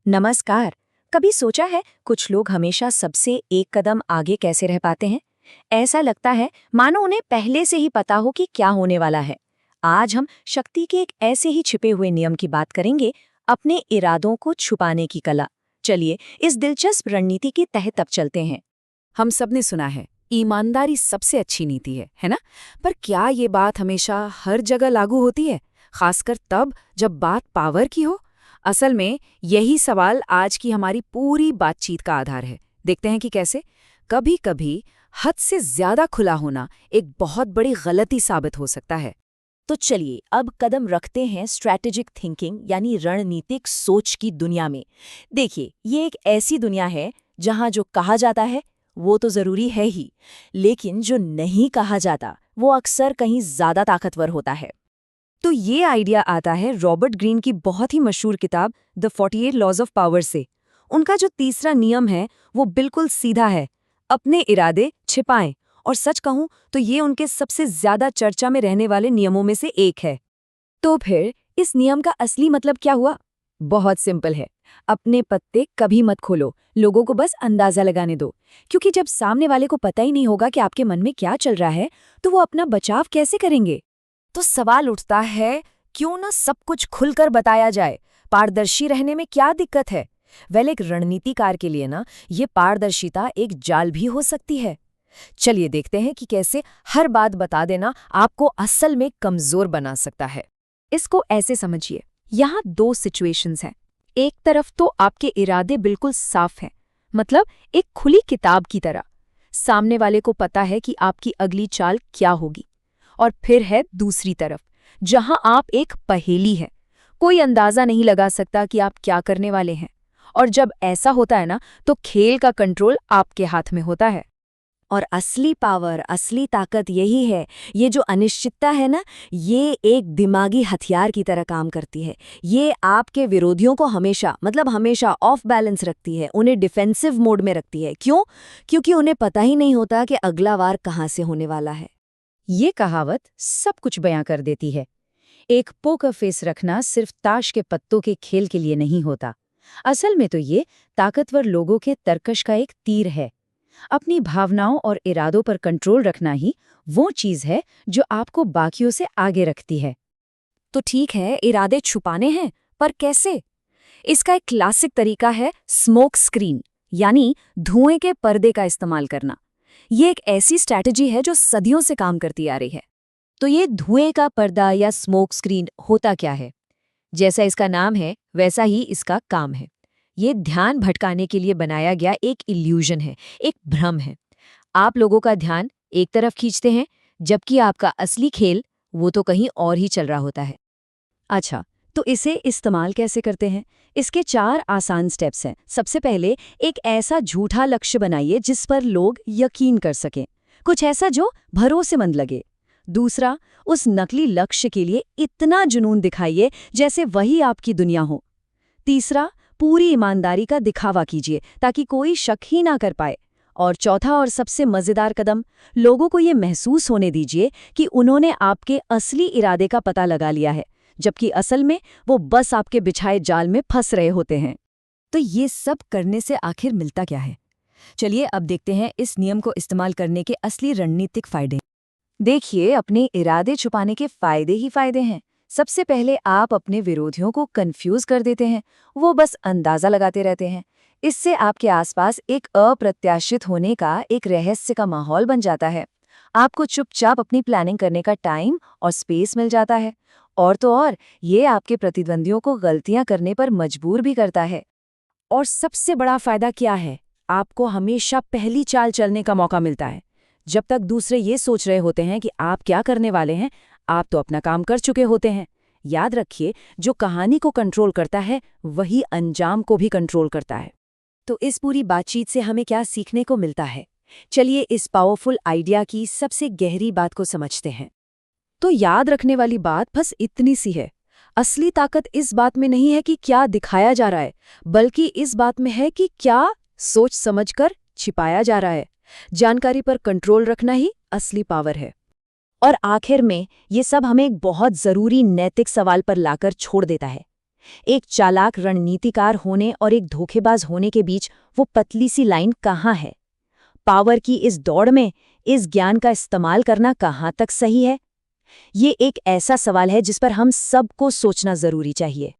नमस्कार। कभी सोचा है कुछ लोग हमेशा सबसे एक कदम आगे कैसे रह पाते हैं? ऐसा लगता है मानो उन्हें पहले से ही पता हो कि क्या होने वाला है। आज हम शक्ति के एक ऐसे ही छिपे हुए नियम की बात करेंगे, अपने इरादों को छुपाने की कला। चलिए इस दिलचस्प रणनीति की तह तक चलते हैं। हम सबने सुना है ईमानदारी सबसे अच्छी नीति है ना? पर क्या ये बात हमेशा हर जगह लागू होती है, खासकर तब जब बात पावर की हो? असल में यही सवाल आज की हमारी पूरी बातचीत का आधार है। देखते हैं कि कैसे कभी कभी हद से ज्यादा खुला होना एक बहुत बड़ी गलती साबित हो सकता है। तो चलिए अब कदम रखते हैं स्ट्रैटेजिक थिंकिंग यानी रणनीतिक सोच की दुनिया में। देखिए ये एक ऐसी दुनिया है जहां जो कहा जाता है वो तो जरूरी है ही, लेकिन जो नहीं कहा जाता वो अक्सर कहीं ज्यादा ताकतवर होता है। तो ये आइडिया आता है रॉबर्ट ग्रीन की बहुत ही मशहूर किताब द 48 लॉज ऑफ पावर से। उनका जो तीसरा नियम है वो बिल्कुल सीधा है, अपने इरादे छिपाएं। और सच कहूं तो ये उनके सबसे ज्यादा चर्चा में रहने वाले नियमों में से एक है। तो फिर इस नियम का असली मतलब क्या हुआ? बहुत सिंपल है, अपने पत्ते कभी मत खोलो, लोगों को बस अंदाजा लगाने दो। क्योंकि जब सामने वाले को पता ही नहीं होगा कि आपके मन में क्या चल रहा है, तो वो अपना बचाव कैसे करेंगे? तो सवाल उठता है, क्यों ना सब कुछ खुलकर बताया जाए? पारदर्शी रहने में क्या दिक्कत है? एक रणनीतिकार के लिए ना ये पारदर्शिता एक जाल भी हो सकती है। चलिए देखते हैं कि कैसे हर बात बता देना आपको असल में कमजोर बना सकता है। इसको ऐसे समझिए, यहाँ दो सिचुएशंस हैं। एक तरफ तो आपके इरादे बिल्कुल साफ हैं, मतलब एक खुली किताब की तरह। सामने वाले को पता है कि आपकी अगली चाल क्या होगी। और फिर है दूसरी तरफ, जहां आप एक पहेली हैं, कोई अंदाजा नहीं लगा सकता कि आप क्या करने वाले हैं। और जब ऐसा होता है ना, तो खेल का कंट्रोल आपके हाथ में होता है। और असली पावर, असली ताकत यही है, ये जो अनिश्चितता है ना, ये एक दिमागी हथियार की तरह काम करती है। ये आपके विरोधियों को हमेशा ऑफ बैलेंस रखती है, उन्हें डिफेंसिव मोड में रखती है। क्यों? क्योंकि उन्हें पता ही नहीं होता कि अगला वार कहाँ से होने वाला है। ये कहावत सब कुछ बयां कर देती है। एक पोकर फेस रखना सिर्फ ताश के पत्तों के खेल के लिए नहीं होता। असल में तो ये ताकतवर लोगों के तर्कश का एक तीर है। अपनी भावनाओं और इरादों पर कंट्रोल रखना ही वो चीज है जो आपको बाकियों से आगे रखती है। तो ठीक है, इरादे छुपाने हैं, पर कैसे? इसका एक क्लासिक तरीका है स्मोक स्क्रीन, यानी धुएं के पर्दे का इस्तेमाल करना। ये एक ऐसी स्ट्रैटेजी है जो सदियों से काम करती आ रही है। तो ये धुएं का पर्दा या स्मोक स्क्रीन होता क्या है? जैसा इसका नाम है वैसा ही इसका काम है। ये ध्यान भटकाने के लिए बनाया गया एक इल्यूजन है, एक भ्रम है। आप लोगों का ध्यान एक तरफ खींचते हैं, जबकि आपका असली खेल वो तो कहीं और ही चल रहा होता है। अच्छा, तो इसे इस्तेमाल कैसे करते हैं? इसके 4 आसान स्टेप्स हैं। सबसे पहले एक ऐसा झूठा लक्ष्य बनाइए जिस पर लोग यकीन कर सकें, कुछ ऐसा जो भरोसेमंद लगे। दूसरा, उस नकली लक्ष्य के लिए इतना जुनून दिखाइए जैसे वही आपकी दुनिया हो। तीसरा, पूरी ईमानदारी का दिखावा कीजिए ताकि कोई शक ही ना कर पाए। और चौथा और सबसे मजेदार कदम, लोगों को ये महसूस होने दीजिए कि उन्होंने आपके असली इरादे का पता लगा लिया है, जबकि असल में वो बस आपके बिछाए जाल में फंस रहे होते हैं। तो ये सब करने से आखिर मिलता क्या है? चलिए अब देखते हैं इस नियम को इस्तेमाल करने के असली रणनीतिक फायदे। देखिए, अपने इरादे छुपाने के फायदे ही फायदे हैं। सबसे पहले आप अपने विरोधियों को कंफ्यूज कर देते हैं, वो बस अंदाजा लगाते रहते हैं। इससे आपके आसपास एक अप्रत्याशित होने का, एक रहस्य का माहौल बन जाता है। आपको चुपचाप अपनी प्लानिंग करने का टाइम और स्पेस मिल जाता है। और तो और, ये आपके प्रतिद्वंदियों को गलतियां करने पर मजबूर भी करता है। और सबसे बड़ा फायदा क्या है? आपको हमेशा पहली चाल चलने का मौका मिलता है। जब तक दूसरे ये सोच रहे होते हैं कि आप क्या करने वाले हैं, आप तो अपना काम कर चुके होते हैं। याद रखिए, जो कहानी को कंट्रोल करता है वही अंजाम को भी कंट्रोल करता है। तो इस पूरी बातचीत से हमें क्या सीखने को मिलता है? चलिए इस पावरफुल आइडिया की सबसे गहरी बात को समझते हैं। तो याद रखने वाली बात बस इतनी सी है, असली ताकत इस बात में नहीं है कि क्या दिखाया जा रहा है, बल्कि इस बात में है कि क्या सोच समझकर छिपाया जा रहा है। जानकारी पर कंट्रोल रखना ही असली पावर है। और आखिर में ये सब हमें एक बहुत जरूरी नैतिक सवाल पर लाकर छोड़ देता है। एक चालाक रणनीतिकार होने और एक धोखेबाज होने के बीच वो पतली सी लाइन कहाँ है? पावर की इस दौड़ में इस ज्ञान का इस्तेमाल करना कहाँ तक सही है? ये एक ऐसा सवाल है जिस पर हम सबको सोचना जरूरी चाहिए।